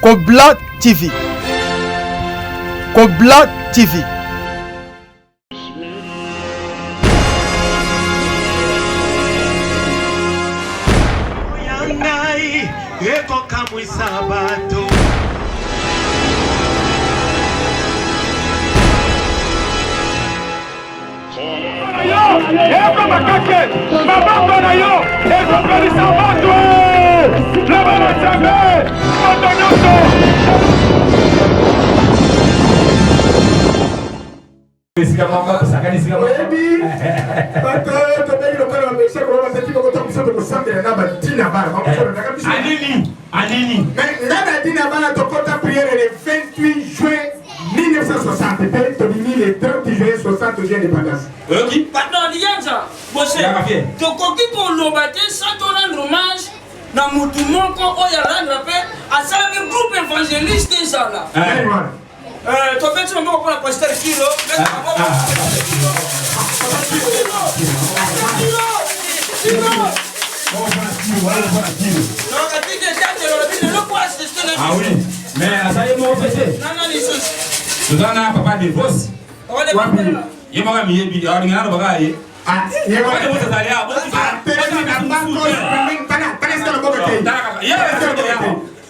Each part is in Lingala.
Kobla TV. Kobla TV. Anini. Mais la Dina va la prière le 28 juin 1960. Le 30 juillet 60 juin indépendance. Ok. Pardon, Lianza. Tu comprends pour l'obaté sans ton rendre hommage dans mon tout monde quand on y a rendre paix à ça le groupe évangéliste et ça là. Tu fais tu m'as pas pour la pasteur kilo. Ah oui, mais ça y est, mon fait. Tu as un papa de boss. Il m'a mis un billet, il y a un bagage. Ah, il y a un bagage.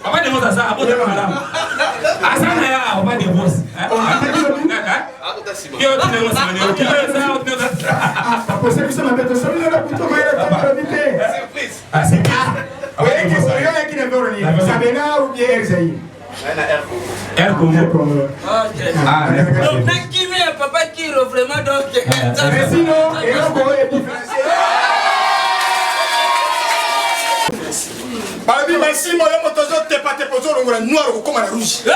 Papa de boss, ça, après de madame. Ah, ça, il y a un papa de boss. Qui est le boss? Qui est le boss? Papa, c'est que ça m'a fait de sortir la bouton, mais elle a pas invité. Ah, c'est qui? Oui, qui est le Sabena ou bien Erzaï? Donc, qui met un papa qui est vraiment donc. Mais sinon, et là, est différencié. Balabi, merci, moi, je t'ai pas te poser le noir ou comme la rouge. Cette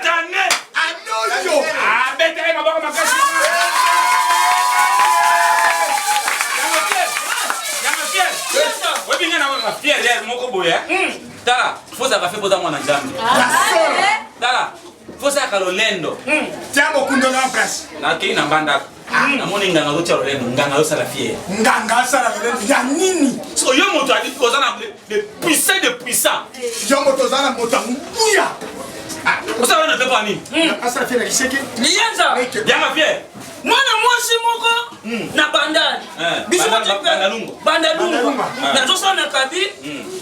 année! Ah non, yo! Ah, mais t'es ma bonne macasse. Pierre, mon coboya. Tala, faut ça va faire pour moi dans jambe. Tala, faut ça que l'olendo. Tiens, beaucoup de gens en place. Na qui na banda. Na moni nganga do tchalo lendo, nganga do sala fier. Nganga sala lendo, ya nini? So yo moto a dit que ça na de puissant. Yo moto zana moto mbuya. Vous savez na pepa ni. Asa fier la cheke. Lianza. Ya ma fier. Mwana mwasi moko na bandani. Biso bandalungu. Na zosa na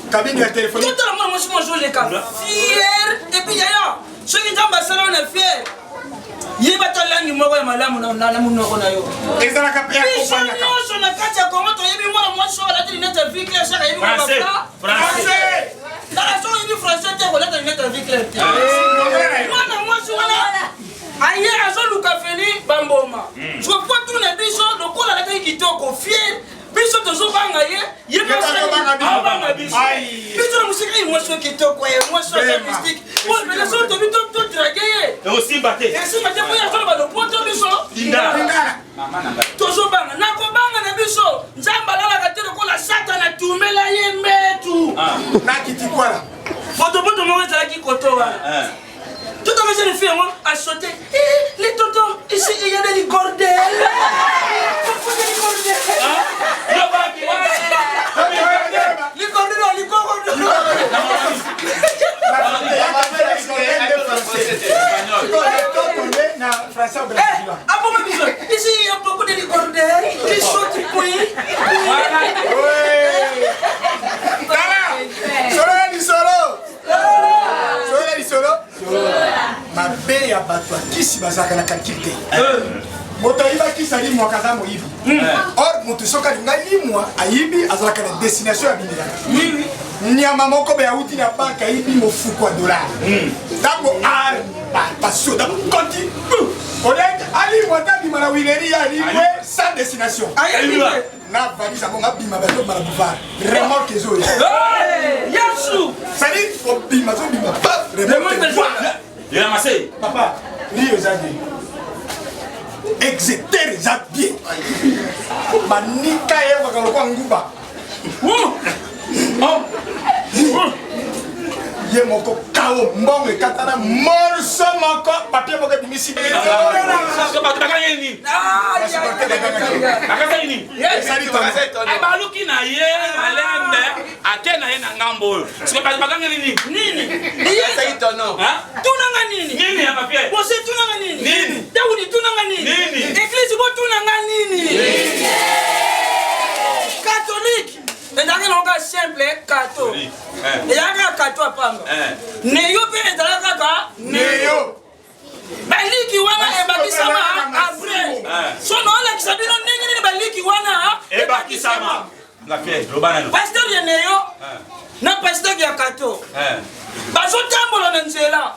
cabine ya téléphone. Tout le monde mwasi moko le ka fier et puis yaya. Ceux qui t'ont basé on est fier. Yeba talangi moko ya malamu na munoko na yo. Ezala ka pia compagnie ka. Biso na kati ya Congo to yebi mwana mwasi wala tini net vie claire chaka yebi mwana français. Dans son yebi français te ko net vie claire. Mwana mwasi wala aye azoluka feli bamboma je vois tout les biso lokola la taille kitoko fier biso tozobanga ye banga biso biso la musique moi so kitoko ye moi so mystique bon mais les autres bito tout draguer et aussi batté pour ya solo ba do poto biso dinga tozobanga na ko banga na biso nzamba la ka te lokola satana tumela ye metu na kitikwala poto mo ezala ki kotowa. Tout à fait, les filles à sauter. Les tontons, ici, il y a des cordelles. Les cordelles. Ici, il y a beaucoup de cordelles qui sautent, oui. Ma bé ya bato akisi bazaka na kalkite moto ayiba kisa limwa kaza moyibi or moto soka linga limwa ayibi azalaka na destination ya bindela nyama moko be auti na banka ayibi mofuku ya dollar ntango basoda konti olenga alimwa tabima na wileri ya limwe sans destination na valise yango ngabima bazobima na boulevard remorque ezoya Yasu sadi obima zobima remorque il a massé. Papa, lui aux amis. Exéter les habits. Manika et Wakalokwa Nguba. ye moko kao mbongo ekatana morso moko papier moko bimisi baluki na ye malembe ake na ye na ngambo oyo bakangeli nini tunanga nini ya papier bose tunanga nini daudi tunanga nini eglise bo tunanga nini catholique ezalaki longa simple kato ezalaki kaka kato apamba neyo mpe ezalaki kaka neyo baliki wana ebakisama après sono olakisa bino ndenge nini baliki wana ebakisama pasteur ya neyo na pasteur ya kato bazotambola na nzela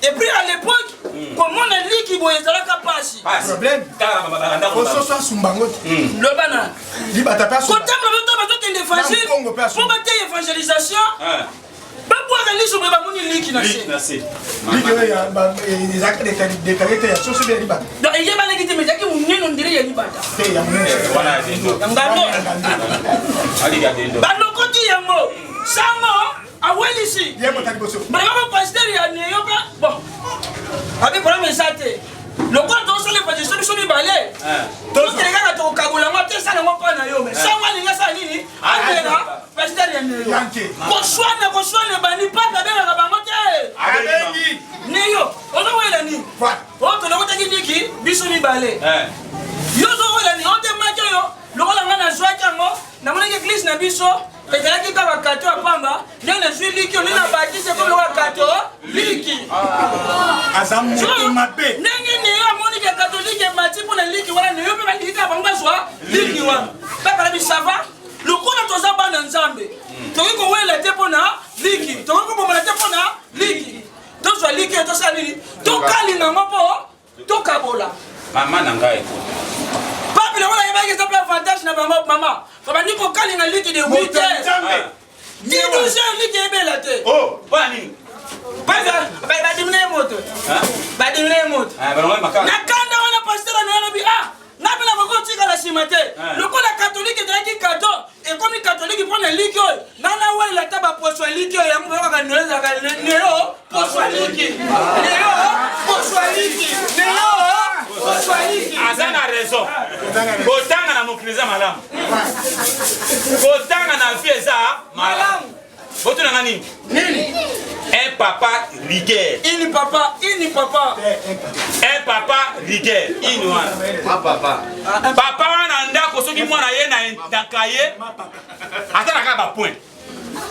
epuis à l'époque komona liki boye ezalaka pasi kososo asumbango lobana kotambola bato bazokende évangile mpo bate évangélisation babwaka liso boye bamoni liki na se eyebanaki te mezaki monene ondire ya libata balokoti yango sango awelisi balakaka pasteur ya neyo mpe bon abi problème eza te lokola tosala évangélisation biso mibale tokele kaka tokokabola yango te esala yango mpa na yo me sango alingi asala nini amela pasteur ya neyo koswana bani paka abengaka bango te neyo ozowela nini o tolokotaki ndiki biso mibale yo ozowela nini otemaki oyo lokola nga nazwaki yango namonaki eglise na biso ezalaki kaka kato ya pamba nde nazwi liki oli na batise ko lokola kato liki ndenge neyo amoniki ya katolike emati mpona liki wana neyo mpe baliki kaka bango bazwa liki wana bakala bisava lokola toza bana nzambe tokoki kowela te mpona liki tokoki kobomana te mpona liki tozwa liki oyo tosala nini tokalinga ngo mpo tokabola mama na ngai papi lokola yebaki eza mpe avantage na bango mama babandi kokalinga liki de 8 heures 12 heures liki ebela te mpona nini badimine moto badimine moto na kanda wana pasteur anayelobi ngapi na boko tikala nsima te lokola katolike ezalaki kato ekomi katolike mpona liki oyo ngana welela ta baposwa liki oyo yango bayokaka neo ezalaka neo poswa liki neo poswa liki neo poswa liki aza na raison kotanga na mokili eza malamu kotanga na vie eza malamu botunanga nini un papa rigueur ini papa un papa rigueur ini wana papa wana ndako soki mwana ye na kaye atalaka bapoint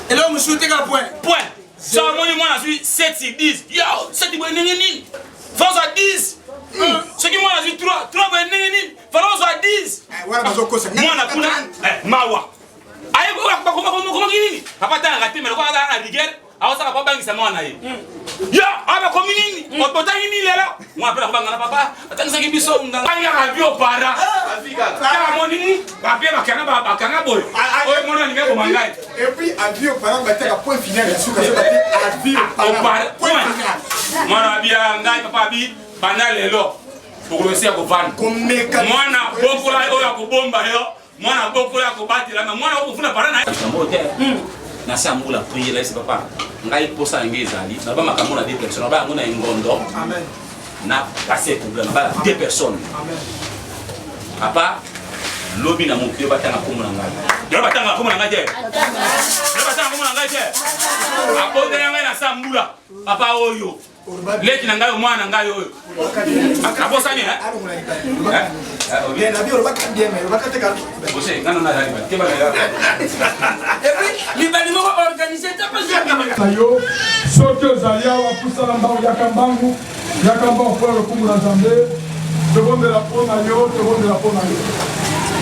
eloko mosusu teka point so amoni mwana zwi 7 sur 10 yo 7 boye ndenge nini fazwa 10 soki mwana zwi 3 boye ndenge nini fazwa 10 mwana kuna mawa ayekokomaki nini apatangaka te meloko azala na rigueur awosaka po bangisa mwana ye yo abakomi nini otangi nini lelo mwana mpe nakobangana papa atangisaki biso ngangaka vi opara amoni bapie bakanga boye oyo mwana alingi akoma ngai mwana abia ngai papa abi banda lelo okolosi ya kovanda mwana bokola oyo akobomba yo mwana bokola akobatela me mwana okofuna para na na sa mbula prier c'est papa ngai posa ngai ezali na ba makambo na 2 personnes ba yango na ngondo amen na passer problème ba 2 personnes amen papa lobi na mokio batanga komo na ngai yo batanga komo na ngai te yo batanga komo na ngai te aponde ngai na sa mbula papa oyo leki na ngai mwana ngai oyo akabosa ni bien na bio bakandi bien mais bakate ka bose ngana na dali ke bana ya et puis libali mo organiser ta pas yo soto zalia wa kusala mbao yakambangu yakamba kwa lokumu na zambe tobonde la pona yo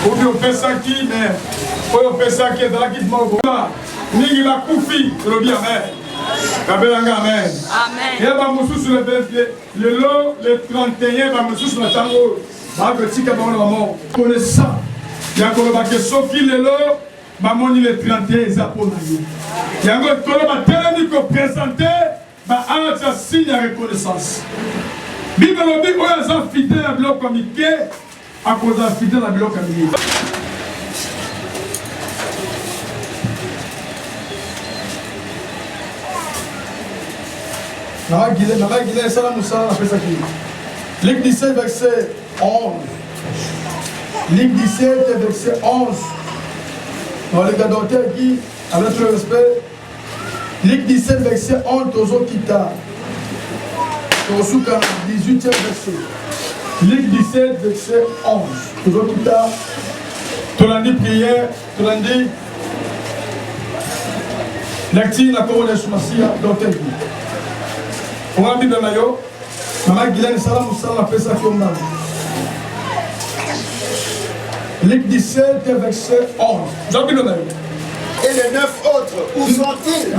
obi opesa ki mais oyo pesa ki dans la kit mo ningi la kufi robi amen kabelanga amen yeba mususu le 20 le 31 ba mususu na tango bakotika bango na mort connaissant yakoloba ke soki lelo bamoni le 31 eza mpona yo yango tolo batelemi kopresente baarta signe ya reconnaissance bible lobi oyo aza fidele na biloko ya mike akozala fidele na biloko ya mingi Luc 17, verset 11. Luc 17, verset 11. Dans les gars d'auteur qui, avec tout le respect, Luc 17, verset 11, Tozo Kita. Tozo 18e verset. Luc 17, verset 11. Tozo Kita. Tolandi prière, Tolandi. Lecture la commune de Soumassia, d'auteur qui. On a mis dans la yo. Maman Guylaine Salam Moussala fait ça comme ça. Luc 17, verset 11. Jean-Pierre le même. Et les 9 autres, où sont-ils?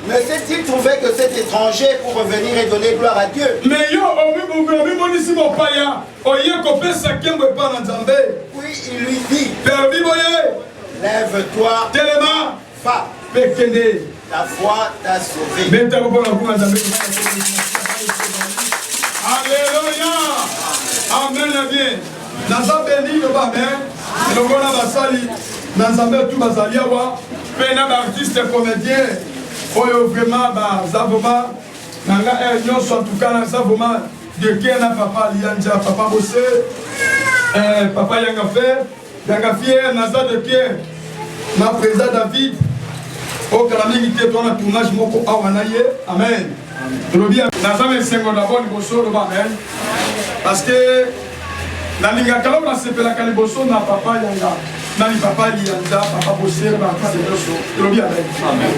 Ne s'est-il trouvé que cet étranger pour revenir et donner gloire à Dieu? Mais yo, Puis il lui dit, lève-toi, va, ta foi t'a sauvé. Alléluia. Amen. Bien. Naza béni le Amen. Le bon abasali. Naza tout bazaliawa. Pena d'artiste comédien. Oyo vraiment bazavoma. Nanga en tout cas nazavoma. De Kena papa Lianja papa Bossé. Papa Yanga fier Naza de Kien. Ma président David. Au Kalami qui était dans le tournage moko awanaye. Amen. Parce que la ligne à Kalom, c'est la Caliboso, n'a papa Yanga, n'a papa Lianda, papa Bossé, n'a pas de noso. Amen.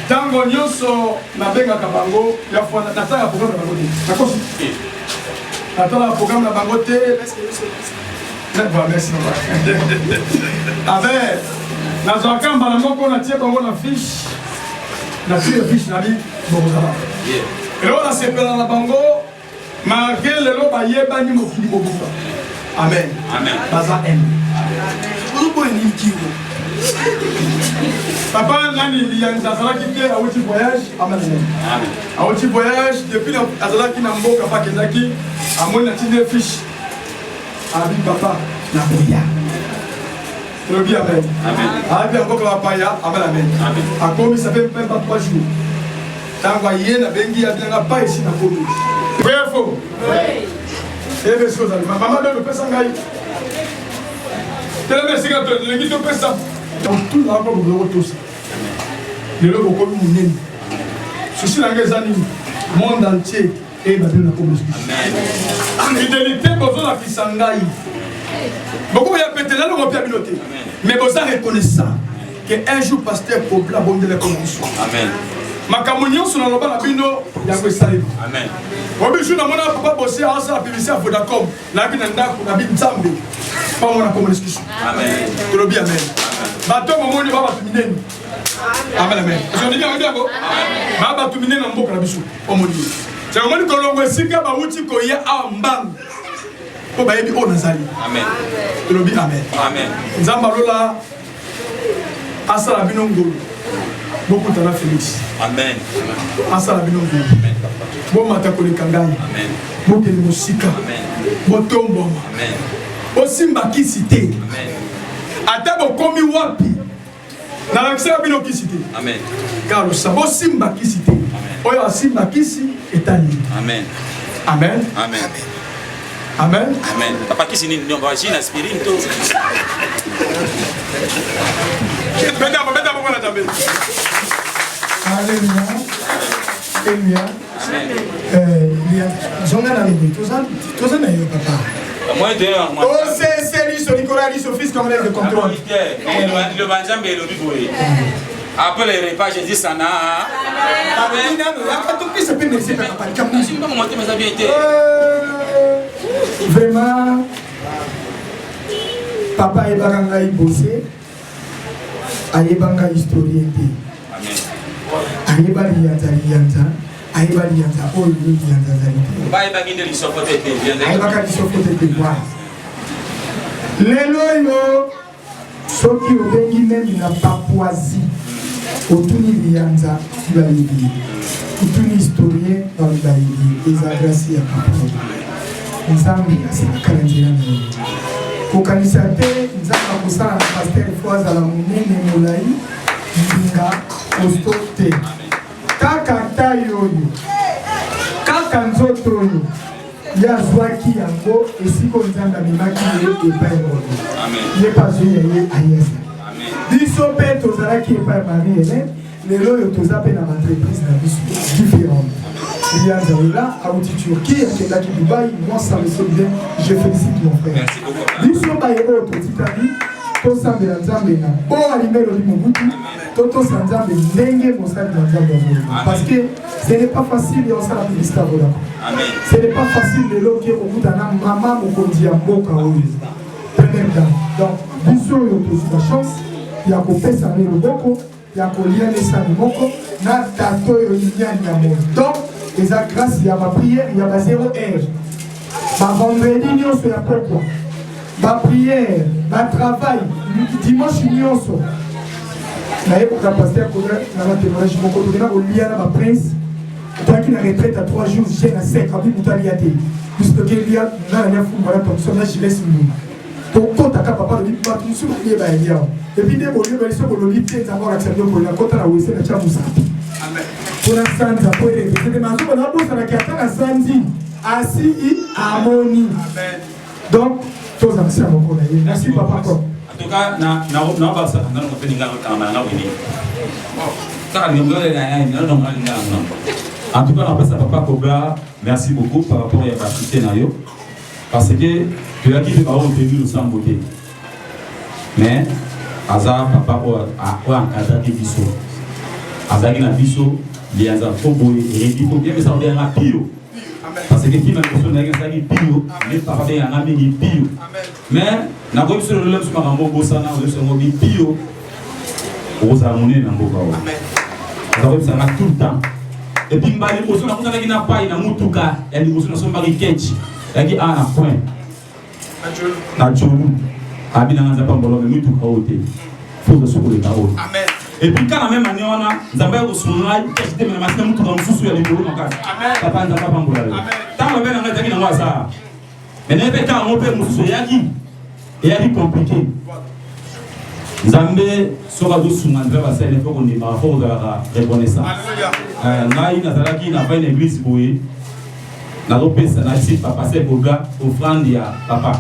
Tango Nyoso, n'a benga Kabango, il y a fois Natala programme de Bangote. Natala programme de Bangote. Merci. Avec Nazaka Balamoko, n'a tiré Bango la fiche. La fiche n'a dit Bozala. Et là, on a séparé la bango, malgré le lot, il y a un mokili mobuka. Amen. Amen. Baza M. Papa, il y a un Azala qui est à outil voyage. Amen. À outil voyage, depuis Azala qui n'a pas de Kendaki, à mon atelier fiche. Abi papa, la boya. Le bien, amen. Amen. Abi encore la paya, amen. Amen. A commis, ça fait même pas 3 jours. T'envoyé la bengi a bien pas ici dans la commune. Vrai ou faux? Oui. Et bien sûr, maman donne le pesangaï. Tellement merci quand le guide de pesa. Donc tout là pour vous tous. Le logo comme mon nez. Ceci la raison monde entier et va bien la commune. Amen. Fidélité besoin la pisangaï. Beaucoup y a pété là on va bien noter. Mais besoin reconnaissant que un jour pasteur pour la bonne de la commission. Amen. Makamunyo sur le bas bino ya kwesali. Amen. Obichu na mona papa bosser à la publicité à Vodacom. La bi nanda ko na bi nzambe. Pas mona communication. Amen. To lo bi amen. Bato momoni baba tumineni. Amen amen. Je dis bien ngako. Amen. Baba tumineni na mboka na biso. Omoni. C'est omoni ko longo sika ba uti ko ya ambang. Ko ba yebi o nazali. Amen. To lo bi amen. Amen. Nzamba lola asala bino ngolo. Beaucoup de Félix. Amen. Asala binongo. Amen. Bon matakoli kangai. Amen. Beaucoup de musique. Amen. Bon tombo. Amen. Osimba kisité. Amen. Atabo komi wapi. Na lakisa bino kisité. Amen. Car le sabo simba kisité. Amen. Oya simba kisi etali. Amen. Amen. Amen. Amen. Amen. Papa kisi ni nyomba jina aspirine to. Benda kwa la jambe. Alléluia. Alléluia. Il y a Zonga na libi. Toza na yo papa. Moi de moi. Oh c'est lui ce Nicolas lui ce fils comme l'aide de contrôle. Le banjambe le biboé. Après les repas j'ai dit ça na. Amen. Ya tout pis peut merci papa. Si pas monter mes habiletés. Vraiment papa et baranga y bosser. Ayebanga historien te. Ayeba liyanza, ayeba liyanza, oh liyanza zalite. Ayeba kinde lisopote te. Ayeba ka lisopote te kwa. Lelo yo, soki obengi même na Papouasie, otuni liyanza, ibalibi. Otuni historien, ibalibi. Eza grâce ya Papouasie. Nzambi asakala njira na yo. Kokanisa te, nzamba kosala na pasteur fois azala monene molai mbinga kosto te kaka tayo kaka nzoto oyo yazwaki yango esiko nzambe amemaki ye epai moto ye pazwi ya ye ayesa biso mpe tozalaki epai Marie Hélène lelo oyo toza mpe na entreprise na biso différente Lianzaoula auti Turquie akendaki Dubaï moi ça me semble bien je félicite mon frère biso bayo totitali tosambela nzambe na bo alimelo li mobutu totosa nzambe ndenge mosali na nzambe parce que ce n'est pas facile et on sala publicité voilà ce n'est pas facile lelo ke okuta na mama mokonzi ya mboka oyo première dame donc biso oyo tozwa chance ya kopesa na loboko ya kolia lesani moko na tato oyo linyani ya moto donc eza grâce ya ma prière ya ba 0 heure ba vendredi nyonso ya pourquoi ma prière, ma travail, dimanche nyonso. Naye pour la pasteur Koga, na témoignage mon côté na olia na ma prince. Toi qui na retraite à 3 jours, j'ai na 5 abi mutaliate. Puisque qu'il y a na na fu mara comme ça, je laisse nous. Donc quand ta papa le dit pas tout sur les ba ya. Et puis des bolio ba liso bolio lité za mora accepter pour la kota na wese na cha musapi. Amen. Pour la sanza pour les c'est manzo na bosa na kiata na sanzi. Asi harmonie. Amen. Donc merci papa. En tout cas, en tout cas, papa Cobra, merci beaucoup par rapport à la partie parce que tu as dit que tu as le sang beauté. Mais, Azar, papa, a encadré des bisous. Azar, il a bisous, il y a un faux et il faut bien que ça vienne rapide. Parce que qui m'a question n'a pas bio, mais papa bien un ami bio. Mais na ko sur le sur ma mbo sana o sur mo bio. O za mone na mboka o. Amen. Ça va tout le temps. Et puis mbali mo na kuna kina pai na mutuka, yani mo na so mari kenchi. Yaki ana point. Na jolu. Abi na nza pambolo me mutuka ote. Faut se souler là-haut. Amen. Et puis quand même aniona nzamba ko sunai kete me na masina mutuka msusu ya libolo makasi. Papa nza papa mbola. Amen. Tant le ben na zaki na wasa. Mais ne peut pas on peut msusu yaki. Et elle est compliquée. Zambé sera douce sur l'endroit parce qu'il faut qu'on ait ma force de la reconnaissance. Naï Nazaraki n'a pas une église pour eux. N'a pas passé n'a pas passé pour là offrande ya papa.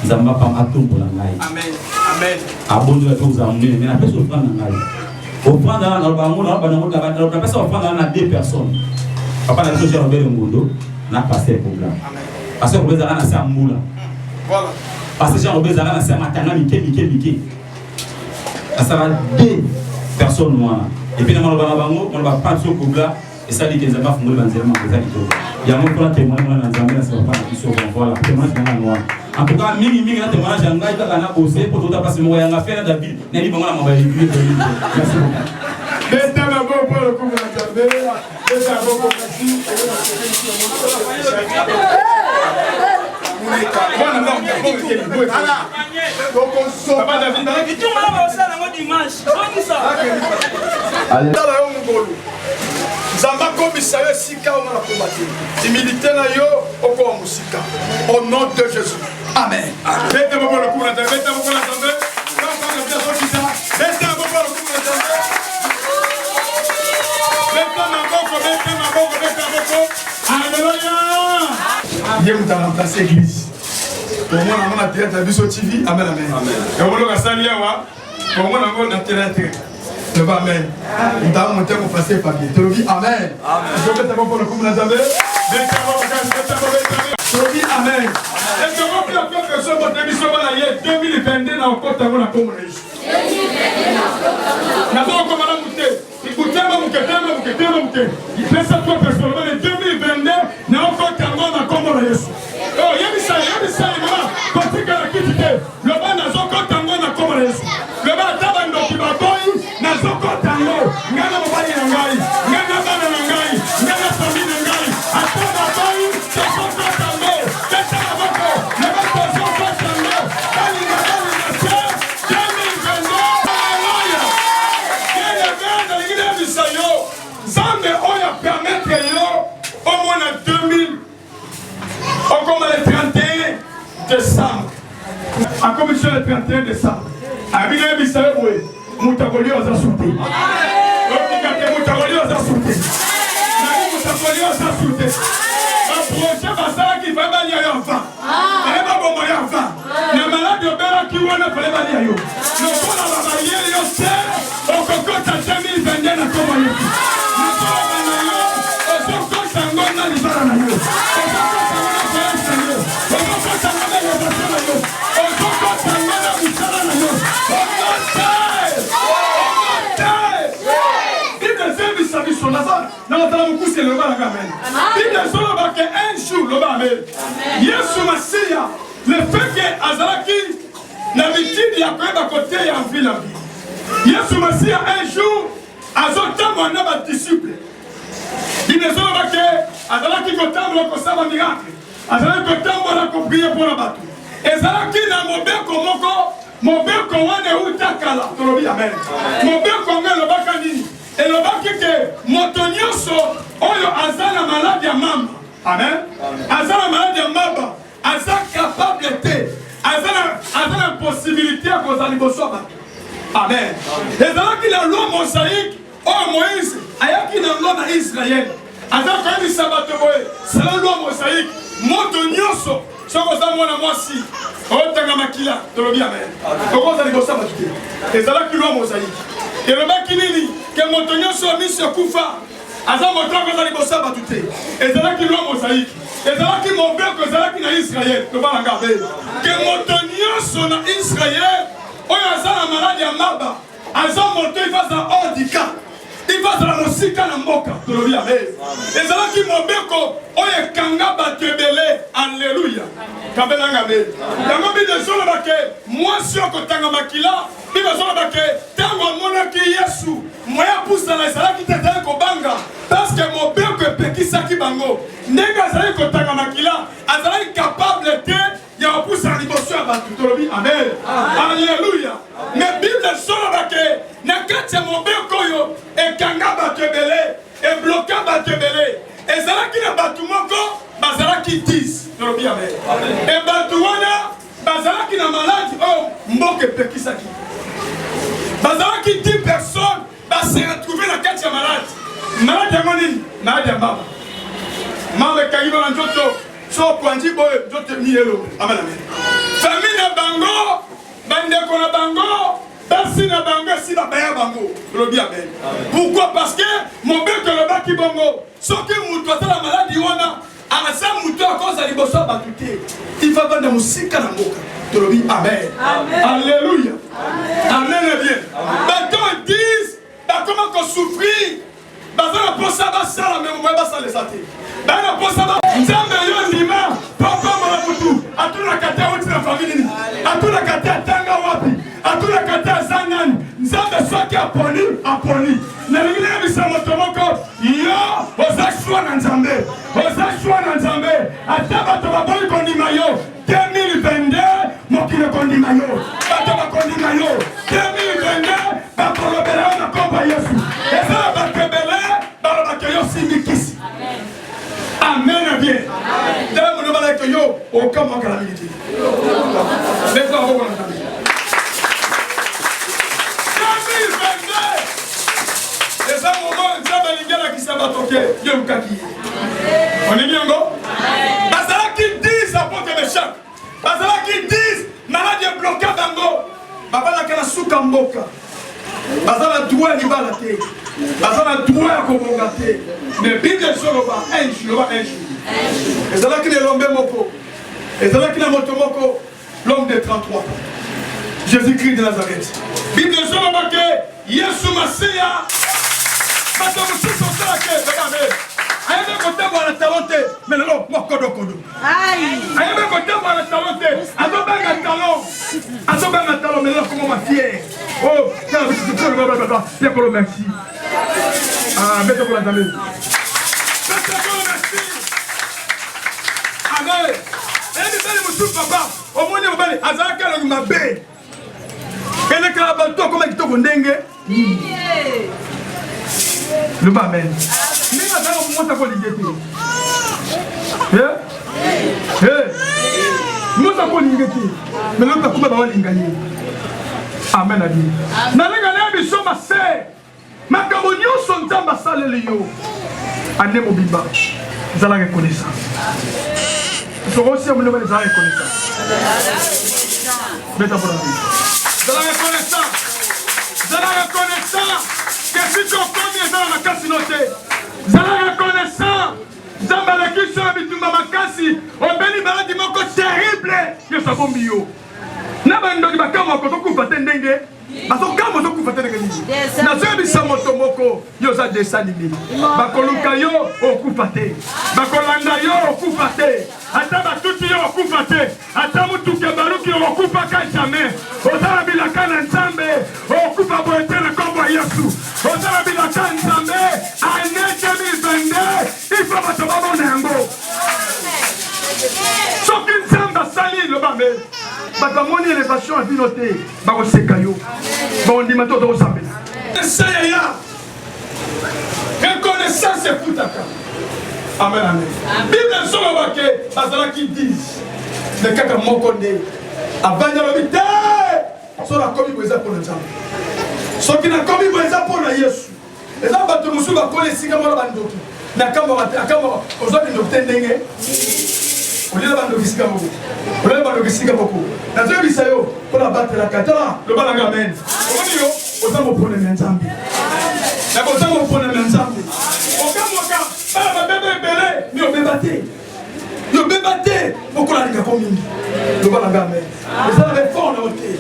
Zamba pas maton pour la naï. Amen. Amen. Abonne à tous amener mais n'a pas offrande naï. Offrande dans le bango dans le bango dans la personne offrande dans 2 personnes. Papa n'a toujours Robert Ngondo n'a passé pour là. Amen. Parce que Robert Zara n'a pas moula. Voilà. Parce que Jean-Robert Zara c'est matanga mike. Ça va 2 personnes moi. Et puis dans le bango, on va pas sur Kobla et ça dit que ça va fondre l'enseignement que ça dit. Il y a mon plan témoignage dans Zambie ça va pas sur voilà, témoignage dans moi. En tout cas, mingi na témoignage ngai ka na bosser pour tout passer mo yanga faire David. Neli bango na mobile. Merci beaucoup. Beta na bon pour le coup de Zambie. Beta bon pour merci. Zamba komisa yo sika o na komati. Humilité na yo oko musika. Au nom de Jésus. Amen. Beta bon pour le coup de Zambie. Beta bon pour la Zambie. Beta bon pour le coup de Zambie. Beta na boko. Alléluia. Dieu nous a remplacé l'église. Pour moi, on a théâtre à Biso TV. Amen, amen. Et on va saluer. Pour moi, on a théâtre. Amen. Nous avons monté pour passer papier. Tu le dis amen. Je vais te voir pour le coup de la Zambie. Tu le dis amen. Et je vois que la personne de l'émission va aller 2022 dans le côté de la commune. Nous avons commencé à écoutez, il fait ça 3 personnes. 2022 dans le côté de la commune. Oh, il y a ça, quand tu as la quitté, le bas n'a pas tango na comme les. Le bas tabando qui va boy, n'a pas tango. Ngana mobali ngai, ngana bana ngai, ngana famille ngai. Ataba boy, c'est pas tango. C'est ça la boko. Le bas c'est pas tango. Bali na sœur, 2022. Alléluia. Quel est le l'église du Seigneur. Zambe oya permettre yo au moins 2000. Encore le 31 décembre. En commission le 31 décembre. Abina Bissaye Moutakoli aux assoupés. Moutakoli aux assoupés. bakoli oyo eza sute baproje basalaki fale balia yo avant fale babongo yo avant na maladi obelaki wana fale balia yo lokola babayeli yo te okokota 2022 na kombo yesu nakoloba na yo ozokota ngo na libala na yo ozokota ngo na koyesa yo ozokota ngo na elevation na yo ozokota ngo na misala na yo Yesu Masia, le fait que Azalaki l'habitude y a quand même à côté et en ville. Yesu Masia un jour azotambo na ba disciple. Il ne sont pas que Azalaki kotambo ko saba miracle. Azalaki kotambo na ko prier pour la bateau. Ezalaki na mobeko mobeko wane utakala. Tolobi amen. Mobeko ngelo bakani. Et le bac que Motonioso, oyo azala malade ya mama. Amen. Azala malade ya mama. Azala capable de. Azala possibilité à cause de Amen. Et là qu'il a loi mosaïque, oh Moïse, ayaki na loi na Israël. Azala quand il sabat boy, c'est la loi mosaïque. Motonioso, ça cause à moi na moi si. Oh tangamakila, tolobi amen. Comment ça libosa batute? Et là qu'il loi mosaïque. Et le mec qui dit que Montonio soit mis sur Koufa, Azam montre que ça libosa batute. Et c'est là qu'il loi mosaïque. Et c'est là qu'il m'a ouvert que c'est là qu'il a Israël. Ne pas regarder. Que Montonio soit en Israël, où il y a la maladie à Maba. Azam montre il va à handicap. Il va à la musique à la moka. Et c'est là qu'il m'a ouvert que où il y a Kanga Batebele. Alléluia. Kabela Ngabé. Yango bi de solo bake. Moi sur que Tanga Makila. Il va solo bake. Tango monaki Yesu. Moya poussa la sala qui t'attend ko banga. Parce que mon père que pekisa ki bango. Nega sala ko Tanga Makila. Azala capable de ya poussa liboso à batu. Tolobi amen. Alléluia. Mais Bible solo bake. Na kati mon père koyo et Kanga Batebele et bloquant Batebele. Et sala qui na batu moko. Bazala qui disent. Tolobi amen. Et Batouana, Bazala qui n'a maladie, oh, Mboke Pekisaki. Bazala qui 10 personnes, va se retrouver dans 4 malades. Malade à Monine, malade à Mama. Mama Kaïba Njoto, so Kwanji Boy, Jote Mielo, amen amen. Famille na Bango, Bandeko na Bango, Bassi na Bango, si la Baya Bango. Tolobi amen. Pourquoi? Parce que mon bec le baki Bango, ce qui m'a la maladie, wana. Asa muto à cause de liboso batute. Il va vendre musique à la moka. Tolobi amen. Alléluia. Amen bien. Maintenant ils disent, comment qu'on souffrir. Bazana pour ça va ça mais moi va ça les athées. Bazana pour ça va. Nzambe yo ndima, papa malabutu. Atuna kata wote na famille ni. Atuna kata tanga wapi. Atuna kata zanani. Nzambe soki aponi. Na ngine bisa motomoko. Yo, ozashwa na Nzambe. Ozashwa na Nzambe. Ataba to baboli kondima yo. 2022 mokile kondima yo. Ataba kondima yo. 2022 bakolobela na komba Yesu. Eza bakebele balobakeyo simikisi. Amen bien. Dala mo bala ke yo o kama kala militi. Lefa ho na tabi. 2022. Eza moment Nzambe lingela kisaba toke yo mkaki. On est bien go? Bazala qui disent apôtre Meshach. Bazala qui disent maladie bloquée bango. Babala kana suka mboka. Bazala droit ni balate. Bazala droit ko bongate. Mais Bible solo ba un jour. Ezala qui ne lombe moko. Ezala qui na motomoko l'homme de 33 ans. Jésus-Christ de Nazareth. Bible solo ba ke Yesu Masia. Bato mususu sala ke bagabe. Ayebe kote bwana talonte mais non mokodo kodo. Ayebe kote bwana talonte azobenga talon mais non comment ma fière. Oh, merci. Ah, mettez pour la table. Merci. Amen. Et les papa, au moins les belles, azaka le mabé. Et les calabato comme qui ndenge. Le amen. Mais la dame au moins ça va l'idée. Nous avons l'idée. Mais l'autre a coupé dans l'ingani. Amen. Nalenga na biso mase. Makambo nyonso Nzambe asaleli yo. Ane mobimba. Vous allez reconnaissance. Vous serez aussi au niveau de la reconnaissance. Mettez pour la vie. Vous allez reconnaissance. Vous allez reconnaissance. Que si tu as commis dans la cassinoté. Vous allez reconnaissance. Zamba la question bitumba makasi. Obeni baladi moko terrible. Yo sa bombio. Na bando di bakama ko to kufa tendenge. Baso kama to kufa tendenge. Na zebi sa moto moko yo za desanimi. Bakoluka yo okufa te. Bakolanda yo okufa te. Ata batuti yo okufa te. Ata mutu ke baruki yo okufa ka jamais. Ozala bilaka na Nzambe okufa boete na kombo Yesu. Ozala bilaka Nzambe ane 2022 il faut bato babona yango. Soki Nzambe asali lobambe bato amoni élévation à vinote bakoseka yo bakondima to tokosambela eseya reconnaissance efutaka. Amen, amen. Bible esolobake bazalaki 10 me kaka moko nde avandi alobi te so nakomi boye eza mpona Nzambe. Soki nakomi boye eza mpona Yesu eza bato mosusu bakoli esika mwana bandoki nakamba ozwa bindoki te ndenge olela bandoki esika moko olela bandoki esika moko nazoyebisa yo mpona batelaka tala lobalanga amen. omoni yo oza moponami ya Nzambe oza moponami ya Nzambe okamoka bala babebe ebele mi obeba te okolalingako mingi lobalanga amen. ezala befort na yo te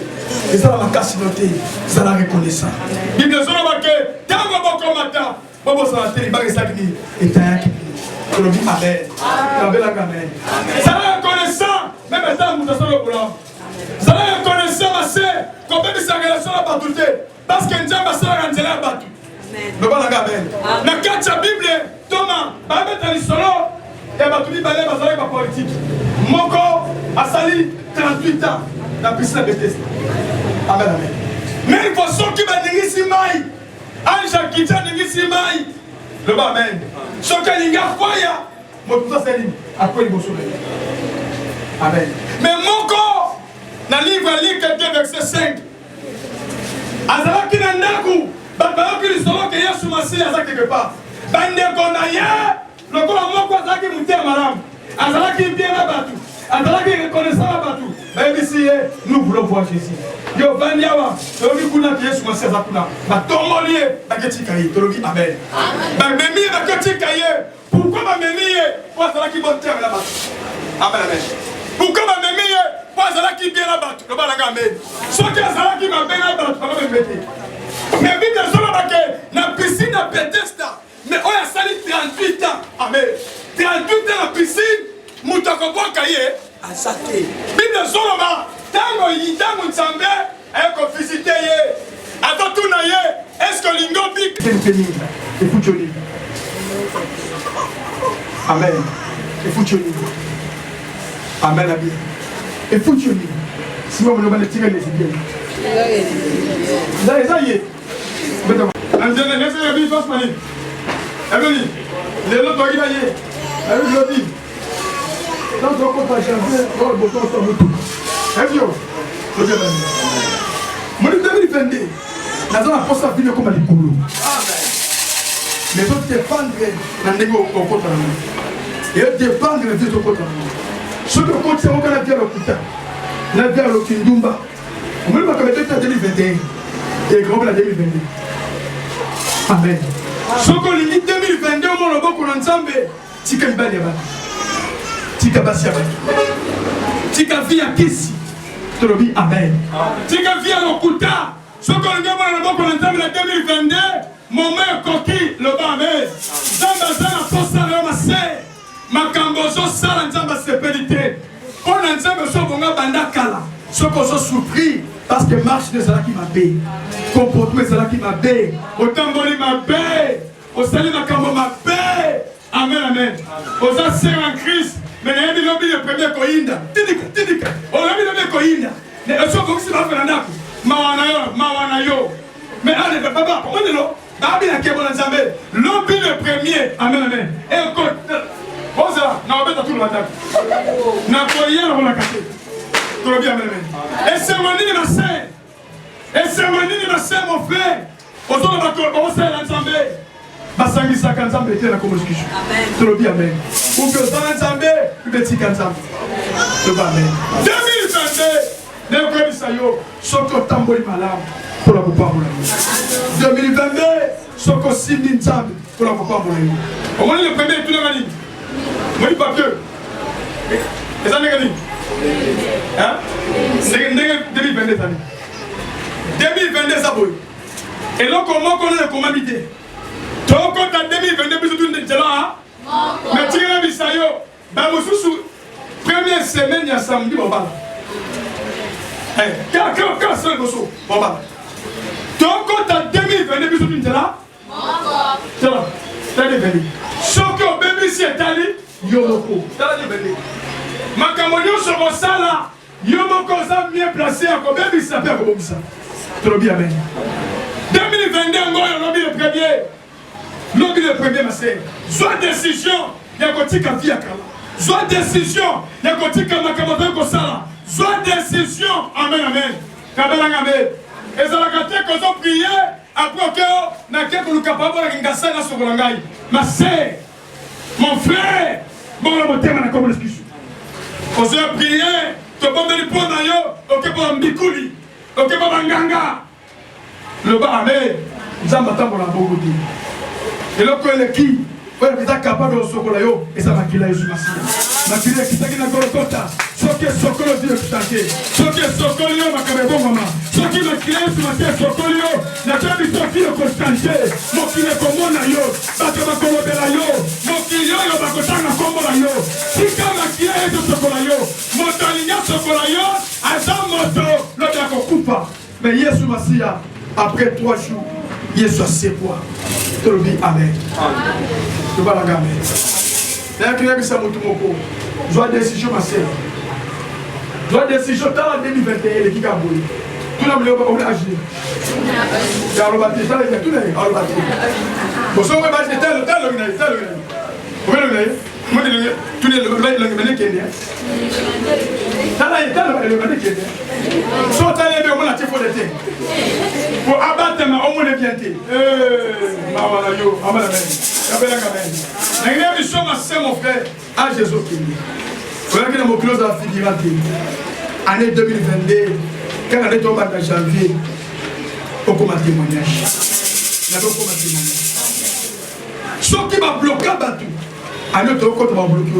ezala makasi na yo te ezala reconnaissant. bible ezolobake ntango bokomata bobosana te libaka esaki nini etayaki tolobi amen. nabelanga amen. ezala reconnaissant meme etala moto asala obolamu. ezala reconnaissant base kobebisaka relation na bato te parceke Nzambe asalaka nzela ya bato lobalanga amen. na kati ya bible toma babeta lisolo ya bato mibale bazalaki bapolitike moko asali 38 ans na piscine Bethesda. Amen, amen. Mais il faut soki bandingisi mai ange akiti andingisi mai loba amen. soki alinga kwaya moto asali akweli liboso na ye. Amen. mais moko na livre ya Luc 2 verset 5 azalaki na ndaku bato bayoki lisolo ke Yesu Masiya aza quelque part bandeko na ye lokola moko azalaki motema malamu azalaki bien na bato azalaki reconnaissant na bato bayebisi ye nous voulons voir Jésus. yo vandi awa tolobi kuna ke Yesu Masiya aza kuna batomboli ye baketika ye tolobi amen. bamemi ye baketika ye pourquoi bamemi ye po azalaki botema na bato. Amen, amen. pourquoi bamemi ye po azalaki bien na bato lobalanga amen. soki azalaki mabe na bato bakobemete mais bible ezolobake na piscine ya Bethesda mais oyo asali 38 ans. Amen. 38 ans na piscine moto akobwaka ye aza te. bible ezoloba ntango Nzambe aye kovisite ye atotuna ye eske olingo bik efuti. Amen. efuti. Amen abi efuti. sima moloba letika lesibie eza ye anzene nese ya bi fas mani ebeli lelo toki na ye ebi lodi dans ton compte à changer dans le bouton sur le tout ebio toki na ni moni 2022 naza na posa vile comme likulu. mais to dépendre na ndenge okota na et dépendre de vite okota na ce que compte c'est okana via lokuta na via lokindumba moni ba comme était 2021 et grand la 2022. Amen. Soko lingi 2022 mo loboko na Nzambe tika mibali ya bana tika basi ya bana tika via kisi tolobi amen. tika via lokuta soko lingi mo loboko na Nzambe na 2022 moment koki loba amen. Nzambe zana posa na mase makambo zo sala Nzambe sepelite ona Nzambe so bonga bandakala soko zo souffrir parce que marche de Zalaki Mabé, comportement Zalaki Mabé, otamboli Mabé, osali makambo Mabé. Amen, amen. Osa ser en Christ, mais n'ayez pas le premier koinda. Tidika. On a mis le koinda. Ne oso koksi ba fernandako. Mawana yo. Mais allez papa, comment est-ce que Babi na kebo na Nzambe. Lobi le premier. Amen, amen. Et ko osa na obeta tout le matin. Na koya na kate. Tout le bien, amen. Et c'est mon nid, ma sœur. Et c'est mon nid, ma sœur, mon frère. Autour de ma tour, on s'est ensemble. basangisaka nzambe ete na kombo lisusu tolobi amen ubi ozanga nzambe ubetika nzambe toba amen 2022 nekoyebisa yo soki otamboli malamu mpona kopambola yo 2022 soki osimbi nzambe mpona kopambola yo omoni le premier etunanga nini moni papier eza ndenge nini ndenge 2022 ezali 2022 eza boye eloko moko nene ekomami te tokota 2022 biso tuni nzela me tikela bisa yo bamosusu première semaine ya samedi bobala kala semaine boso bobala tokota 2022 biso tuni nzela tala 2022 soki obebisi etali yo moko tala 2022 makambo nyonso kosala yo moko oza mieux placé ya kobebisa mpe ya kobongisa tolobi amen 2022 ngoyo lobi le premier lobi le premier ma sœur soit décision ya kotika vie ya kala soit décision ya kotika makambo to kosala soit décision amen amen kabelanga amen ezalaka te kozo prier après que na ke koluka pambola ngasa na sokola ngai ma sœur mon frère bon la motema na kombo l'excuse kozo prier to bombeli pona yo okepo mbikuli okepo banganga le bas amen nzamba tambola bongo te eloko eleki oyo eza capable osokola yo eza makila yesu masiya makila ekitaki na golokota soki esokoli ozi ekutake soki esokoli yo makambo ebongama soki makila yesu masiya esokoli yo natya biso fili okostante mokili ekomona yo bato bakolobela yo mokili oyo bakotanga nkombo na yo tika makila yesu osokola yo moto alingi asokola yo aza moto lobi akokufa mais yesu masiya après 3 jours, Yesu asekwa. Tolobi amen. Tobalaga amen. N'a que yebisa mutu moko. Joie décision ma sœur. Joie décision dans 2021 les kika boy. Tout le monde on agir. Ya robati ça les tout les robati. Bon so on va tel Vous voyez moi tous les le mené kende. Tala le mené kende. So tala be on la tifo de té. Pour abattre ma homme de bienté. Mawala yo, amala men. Kabela kamen. N'engagez pas sur ma sœur mon frère à Jésus Christ. Voilà que dans mon close à figurante. Année 2022, quand on est tombé en janvier, on commence témoignage. On a beaucoup de témoignage. Ce qui m'a bloqué bateau. À notre côté, on va bloquer.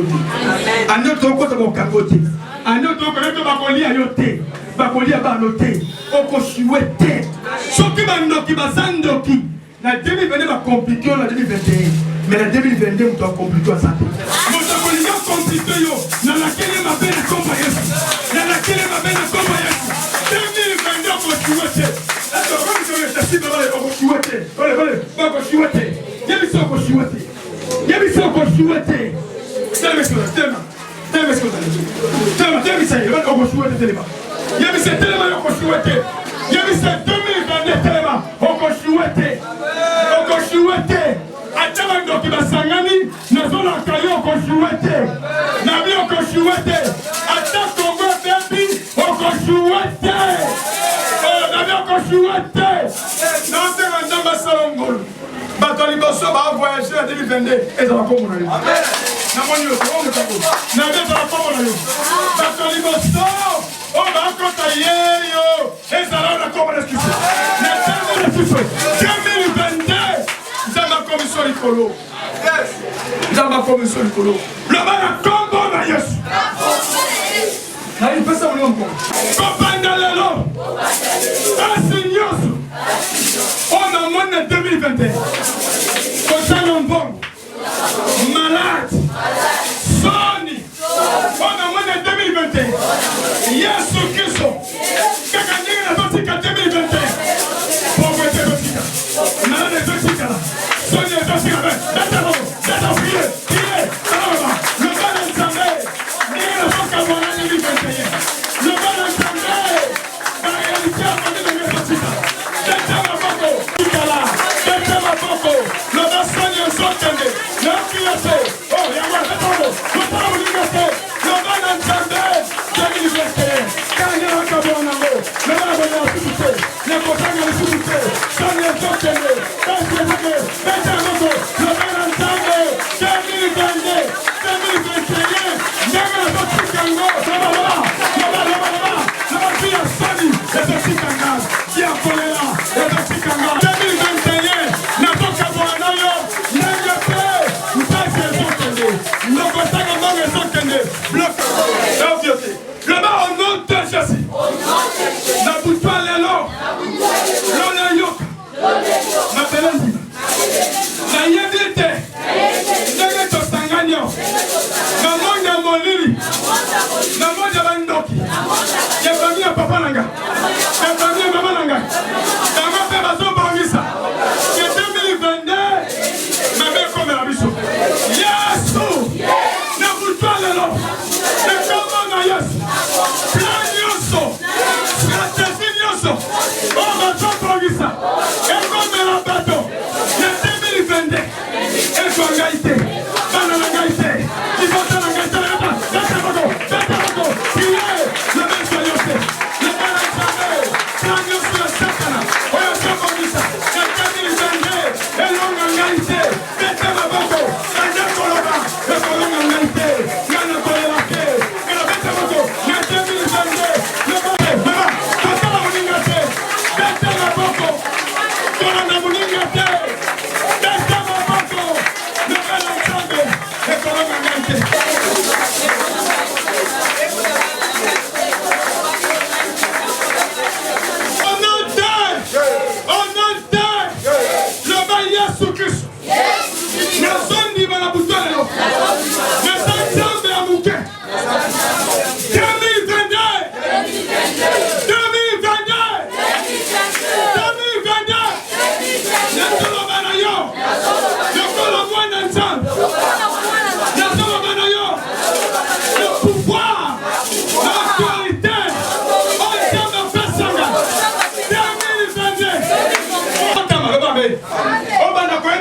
À notre côté, on va cagoter. À notre côté, on va coller à yoté. Bakoli a banoté, oko souhaité. Ce qui m'a noté, bazandoki. La 2022 va compliquer la 2021, mais la 2022 doit compliquer ça. Mon tapoliga compliqué yo. Na laquelle ma belle combat yesu. Na laquelle ma belle combat yesu. 2022 oko souhaité. Alors comme je le sais, oko souhaité. Allez, oko souhaité. Yebiso oko souhaité. Yebiso oko souhaité. Yebise telema yoko souhaité. Yebise 2022 telema oko souhaité. Oko souhaité. Atama ndoki basangani nazola kayo oko souhaité. Nabi oko souhaité. Ata Congo baby oko souhaité. Nabi oko souhaité. Nante mandamba salongolo. Batali boso ba voyager en 2022 et ça va comme on a eu. Amen. Namoni yo ko mo tako. Nabi ça va comme on a eu. Batali boso on va compter yo et ça va la combo d'excuse. Mais 2022, Zama commission Nicolo. Zama commission Nicolo. Le mal à combo na Yesu. Na il peut ça mon encore. Kopanda lelo. Asignoso. On a moins de 2021. Kosan bon. Malade. Soni. On a moins de 2021. Yesu Kristo. Kaka nyingi na zotika 2021. Pauvreté zotika. Malade zotika. Soni zotika. Data prier. Le bon ensemble. Nyingi na zotika mwana 2021. Le bon ensemble. Ba réalité à côté de zotika. Data maboko. Tikala. Data maboko. Le bon Soni zotende. Le pilote. Oh, yawa data. Kota ulingaste. Le bon ensemble. 2021. Quand il y a un cabot en haut, le mal va y les compagnies de souffler, sans les autres,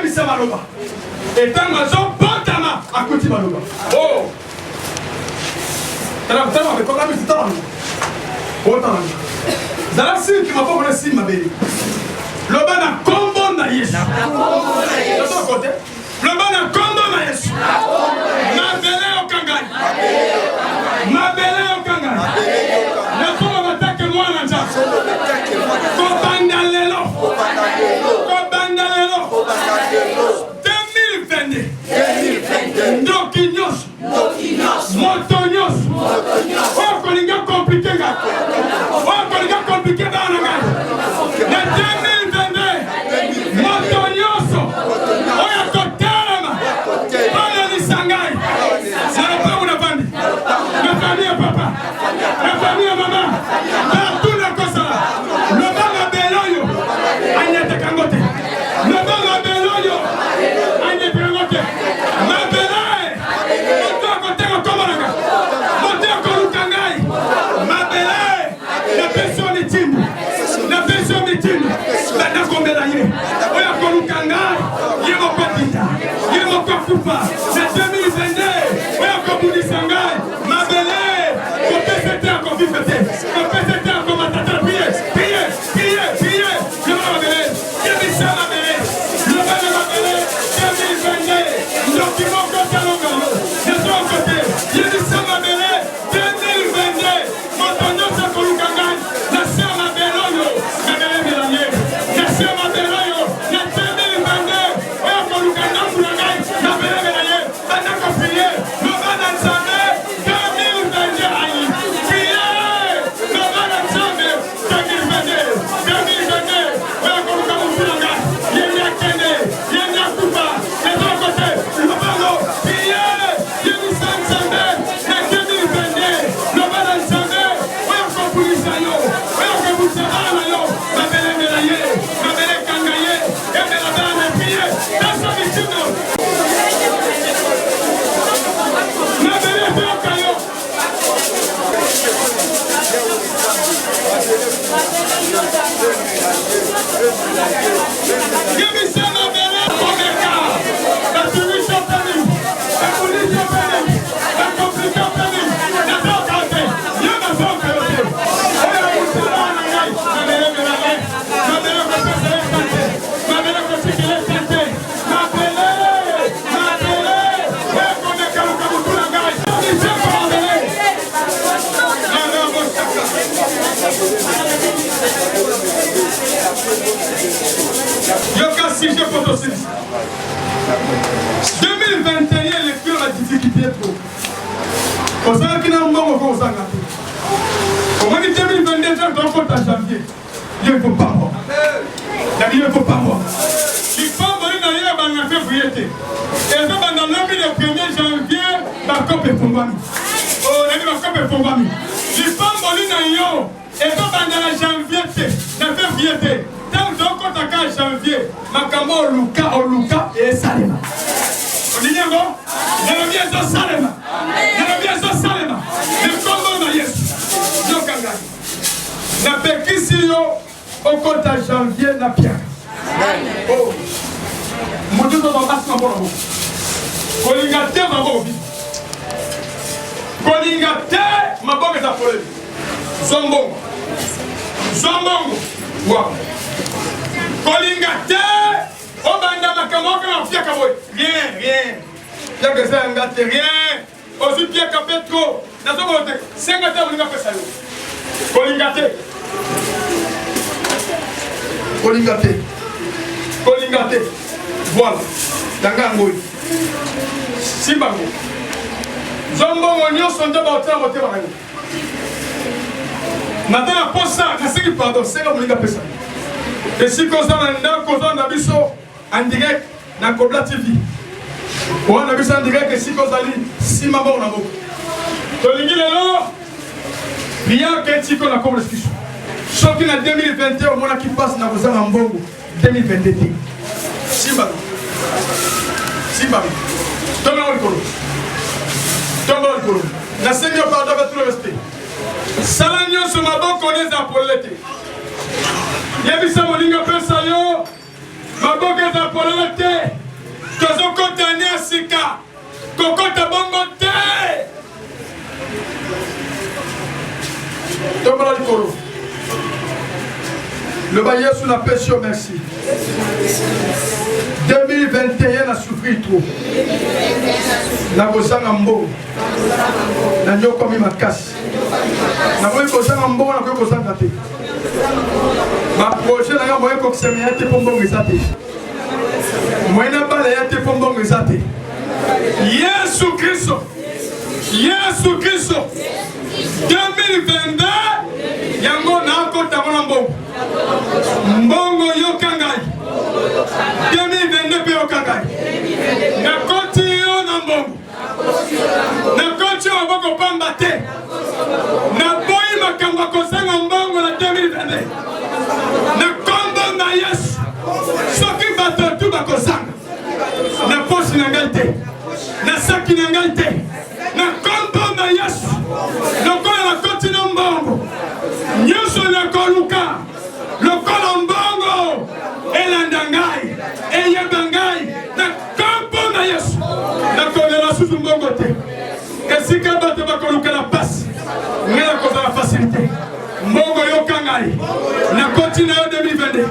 yebisa maloba etango azobotama akuti maloba o tala mekonga misi tala otala zala siki maboko na nsima beli loba na kombo na yesu loba na kombo na yesu mabele okangai mabele okangai nasolo batake mwana nza kobanda lelo 2022 ndoki nyonso moto nyonso oyo kolinga komplike nga oyo kolinga komplike bana ngai na 2022 moto nyonso oyo kotelema balelisa ngai na lopango na bandi na famille ya papa na famille ya mama partout na kosala lobanga beloyo anyateka ngo te lobanga beloyo anyateka ngo te mabele moto akotenga komonanga moto akoluka ngai mabele na peso mitimbu banda kombela ye oyo akoluka ngai ye moko tinda ye moko kufa na 2022 oyo akobundisa ngai mabele kopesa te akovive te kopesa te akomatata piye loba mabele yebisa mabele loba na mabele 2022 ndoki moko talongalo nezo kote yebisa mabele 2022 moto nyonso akoluka ngai na se mabele oyo mabele melanye na se mabele oyo na 2022 oyo akoluka ndambula ngai mabele melanye banda kopiye loba na nzambe 2022 ayi piye loba na nzambe 2022 oyo akoluka mosula ngai yemi akende yemi akufa ezo kote lobango piye yebisa nzambe na 2022 loba na nzambe oyo akobulisa yo oyo akobulisa bana na yo mabele emela ye mabele ekanga ye emela bana na piye naso mitino mabele ezoyoka yo yebisa mabele komeka baturisho peni bakulisho peni bakomplika peni nazoka te yo nazoka yo te oyo akusala na ngai mabele melale mabele kopesa esante mabele kosikela esante mabele oyo komeka luka mutula ngai iseko mabele anamosaka yoka sujet photosynthèse 2021 lecture la difficulté trop ozalaki na mbongo ko ozanga te omoni 2022 tokota janvier yo il faut pas moi il faut pas moi lipambo lina ye banga février te ezobanda lobi le 1er janvier bakope efungwami nabi bakope efungwami lipambo lina yo ezobanda na janvier te na février te ntango tokotaka janvier makambo oluka esalema olinyango nalobi ezosalema likombo na yesu yokangai napekisi yo okota janvier na piaka moto to basi maboko maboko kolinga te maboko bi kolinga te maboko eza polele zombongo wa kolinga te obanda makambo kana fiaka boy rien yaka zanga te rien ozu piaka petro nazo bote senga te olinga pesa yo kolinga te voilà danga ngoi simbango zombongo nyonso nde baotela motema na yo natala posa nasengi pardon senga molinga pesa esika oza na ndako oza na biso en direct na Kobla TV oza na biso en direct esika ozali nsima mbongo na moko tolingi lelo priere etiko na kombo eskiso soki na 2021 omonaki mpasi na kozanga mbongo 2022 te simbami tombela likolo nasengi yo pardon avec tout le respect sala nyonso maboko neza polele te yebisa molinga pesa yo maboko eza polele te okotani asika kokota bongo te tombola likolo le ba Yesu na pesi yo merci 2021 na souffrir trop na kozanga mbongo na nyokomi makasi na koyi kozanga mbongo na koyi kozanga te baprojet na nga moye kokisema ya te mpo mbongo eza te moye na bala ya te mpo mbongo eza te Yesu Kristo 2022 yango nakotango na mbongo mbongo yoka ngai 2022 mpe yoka ngai nakoti yo na mbongo nakoti yo maboko pamba te naboyi makambo akozanga mbongo na 2022 na kombo na Yesu soki bato tu bakozanga na posi na ngai te na saki na ngai te na kombo na Yesu lokola nakoti na mbongo nyonso nakoluka lokola mbongo elanda ngai eyeba ngai na kombo na Yesu nakolela susu mbongo te esika bato bakoluka na pasi ngai nakozala facilité mbongo yoka ngai nakoti na yo 2022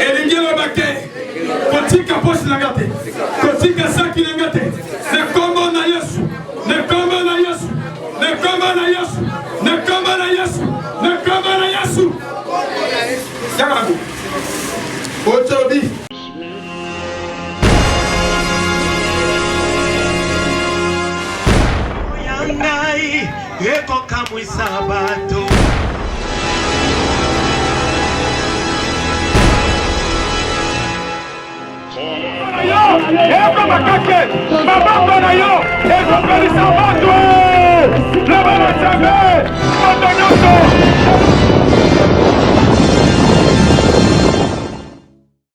elingi eloba ke kotika posi na nga te kotika saki na nga te na kombo na Yesu na kombo na Yesu na kombo na Yesu na kombo na Yesu na kombo na Yesu yakabu otobi yangai eko kamwisa bato Eko makake maboko